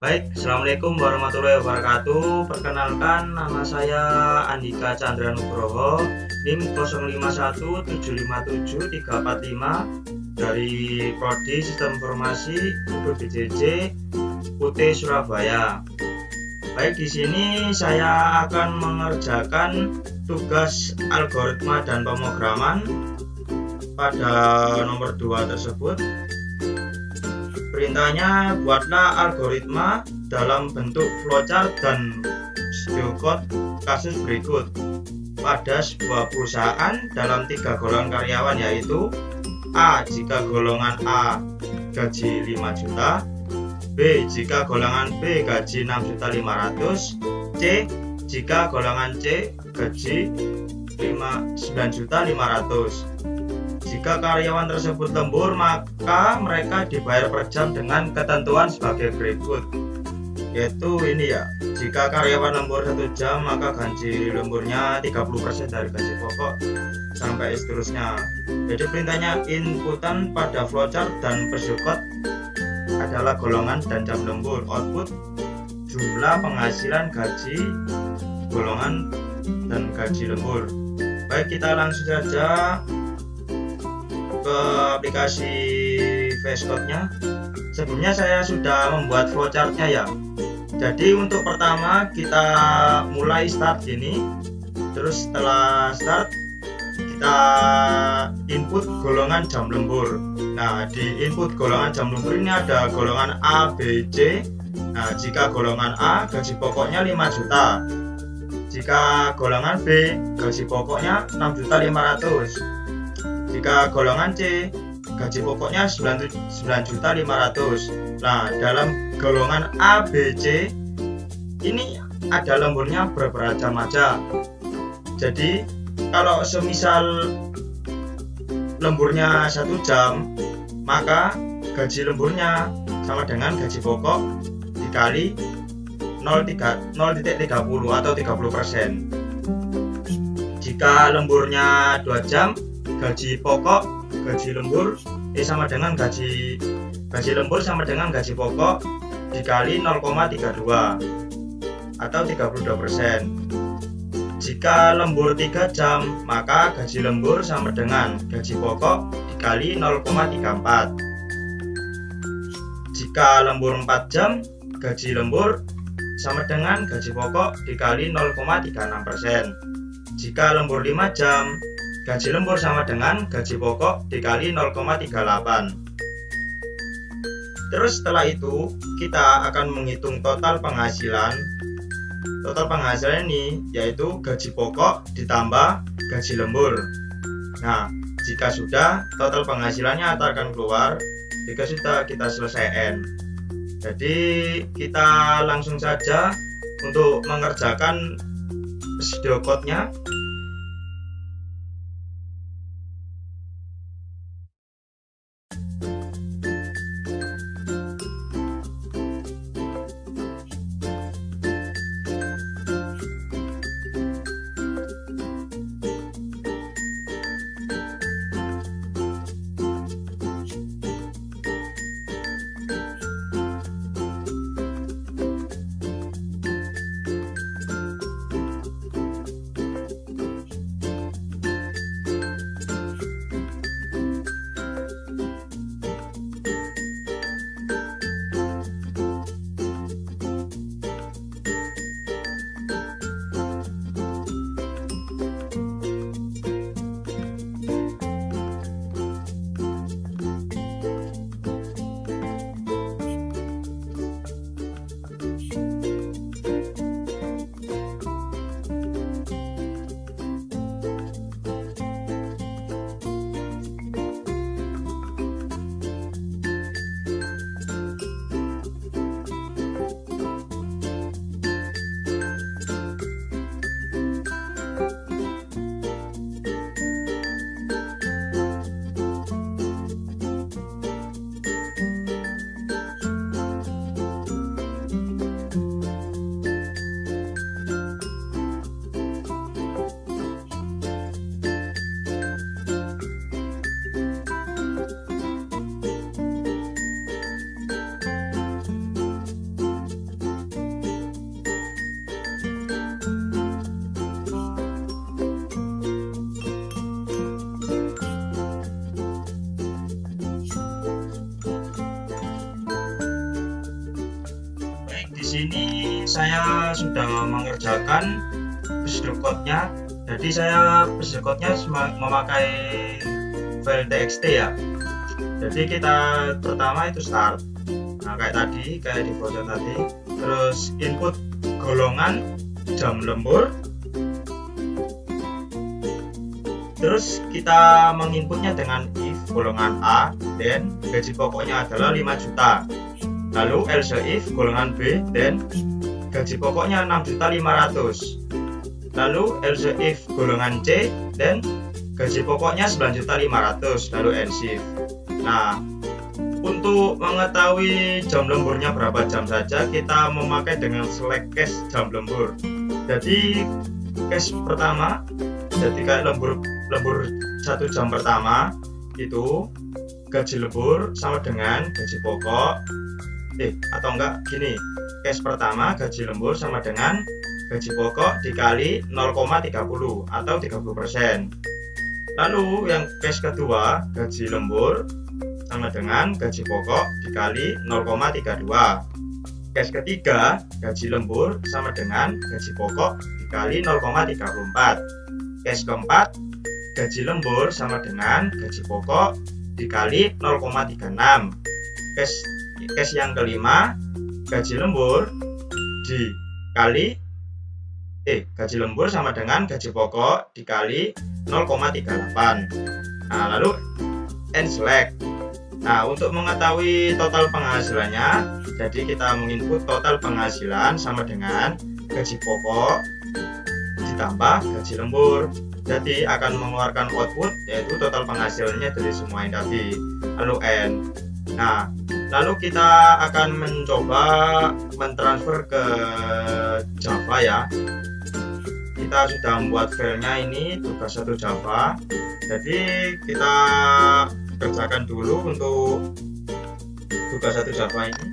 Baik, Assalamualaikum warahmatullahi wabarakatuh. Perkenalkan, nama saya Andika Chandra Nugroho, NIM 051757 dari Prodi Sistem Informasi UPBJJ UT Surabaya. Baik, di sini saya akan mengerjakan tugas algoritma dan pemrograman pada nomor 2 tersebut. Perintahnya, buatlah algoritma dalam bentuk flowchart dan video code kasus berikut pada sebuah perusahaan dalam 3 golongan karyawan, yaitu A jika golongan A gaji 5 juta, B jika golongan B gaji 6.500.000, C jika golongan C gaji 9.500.000. Jika karyawan tersebut lembur, maka mereka dibayar per jam dengan ketentuan sebagai berikut, yaitu ini ya, jika karyawan lembur 1 jam maka gaji lemburnya 30% dari gaji pokok sampai seterusnya. Jadi perintahnya, inputan pada flowchart dan persukot adalah golongan dan jam lembur, output jumlah penghasilan gaji golongan dan gaji lembur. Baik, kita langsung saja ke aplikasi VS Code-nya. Sebelumnya saya sudah membuat flowchart-nya ya. Jadi untuk pertama kita mulai start gini. Terus setelah start kita input golongan jam lembur. Nah, di input golongan jam lembur ini ada golongan A, B, C. Nah, jika golongan A gaji pokoknya 5 juta. Jika golongan B gaji pokoknya 6.500.000. Jika golongan C gaji pokoknya 9.500.000. Nah, dalam golongan A, B, C ini ada lemburnya berapa jam aja. Jadi kalau semisal lemburnya 1 jam, maka gaji lemburnya sama dengan gaji pokok dikali 0,30 atau 30%. Jika lemburnya 2 jam, gaji pokok gaji lembur sama dengan gaji lembur sama dengan gaji pokok dikali 0,32 atau 32%. Jika lembur 3 jam, maka gaji lembur sama dengan gaji pokok dikali 0,34. Jika lembur 4 jam, gaji lembur sama dengan gaji pokok dikali 0,36%. Jika lembur 5 jam, gaji lembur sama dengan gaji pokok dikali 0,38. Terus setelah itu kita akan menghitung total penghasilan. Total penghasilan ini yaitu gaji pokok ditambah gaji lembur. Nah, jika sudah, total penghasilannya akan keluar. Jika sudah, kita selesaikan. Jadi kita langsung saja untuk mengerjakan video code-nya. sini saya sudah mengerjakan procedure code-nya. Jadi saya procedure code-nya memakai file txt ya. Jadi kita pertama itu start. Nah, kayak di foto tadi. Terus input golongan jam lembur. Terus kita menginputnya dengan if golongan A, dan gaji pokoknya adalah 5 juta. Lalu else if golongan B, dan gaji pokoknya 6.500.000. Lalu else if golongan C, dan gaji pokoknya 9.500.000. Lalu else if. Nah, untuk mengetahui jam lemburnya berapa jam saja, kita memakai dengan select case jam lembur. Jadi case pertama, jadi kayak lembur 1 jam pertama itu gaji lembur sama dengan gaji pokok, atau enggak gini, case pertama gaji lembur sama dengan gaji pokok dikali 0,30 atau 30%. Lalu yang case kedua gaji lembur sama dengan gaji pokok dikali 0,32. Case ketiga gaji lembur sama dengan gaji pokok dikali 0,34. Case keempat gaji lembur sama dengan gaji pokok dikali 0,36. Case yang kelima gaji lembur dikali gaji lembur sama dengan gaji pokok dikali 0,38. Nah, lalu end select. Nah, untuk mengetahui total penghasilannya, jadi kita menginput total penghasilan sama dengan gaji pokok ditambah gaji lembur. Jadi akan mengeluarkan output yaitu total penghasilannya dari semua yang tadi. Lalu N. Nah, lalu kita akan mencoba mentransfer ke Java ya. Kita sudah membuat filenya ini tugas 1 Java. Jadi kita kerjakan dulu untuk tugas 1 Java ini.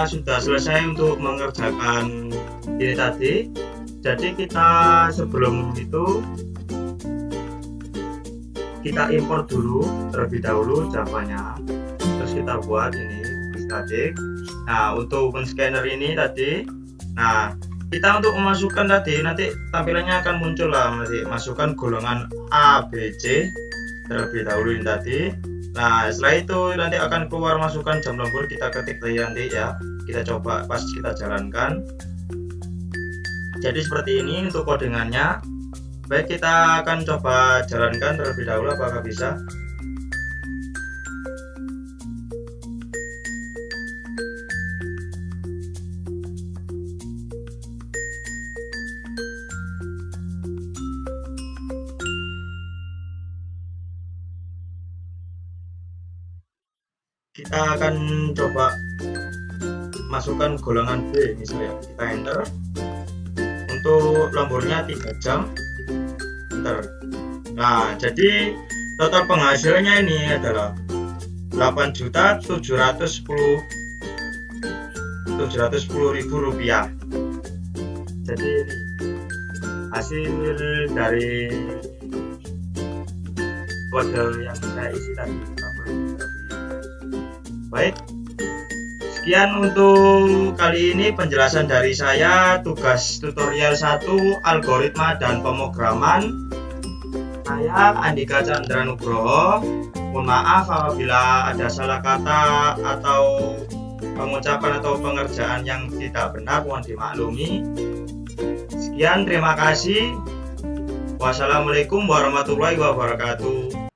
kita sudah selesai untuk mengerjakan ini tadi, jadi kita sebelum itu kita import dulu terlebih dahulu Java-nya, terus kita buat ini static. Nah, untuk open scanner ini tadi, nah kita untuk memasukkan tadi nanti tampilannya akan muncul lah, nanti masukkan golongan A, B, C terlebih dahulu ini tadi. Nah, setelah itu nanti akan keluar masukkan jam lembur, kita ketik tadi nanti ya, kita coba pas kita jalankan. Jadi seperti ini untuk codingannya. Baik, kita akan coba jalankan terlebih dahulu apakah bisa. Kita akan coba masukkan golongan B misalnya, kita enter. Untuk lemburnya 3 jam, enter. Nah, jadi total penghasilnya ini adalah 8.710.000 rupiah. Jadi hasil dari kode yang saya isi tadi. Baik, sekian untuk kali ini penjelasan dari saya, tugas tutorial 1 algoritma dan pemrograman. Saya Andika Chandra Nugroho. Mohon maaf apabila ada salah kata atau pengucapan atau pengerjaan yang tidak benar, mohon dimaklumi. Sekian, terima kasih. Wassalamualaikum warahmatullahi wabarakatuh.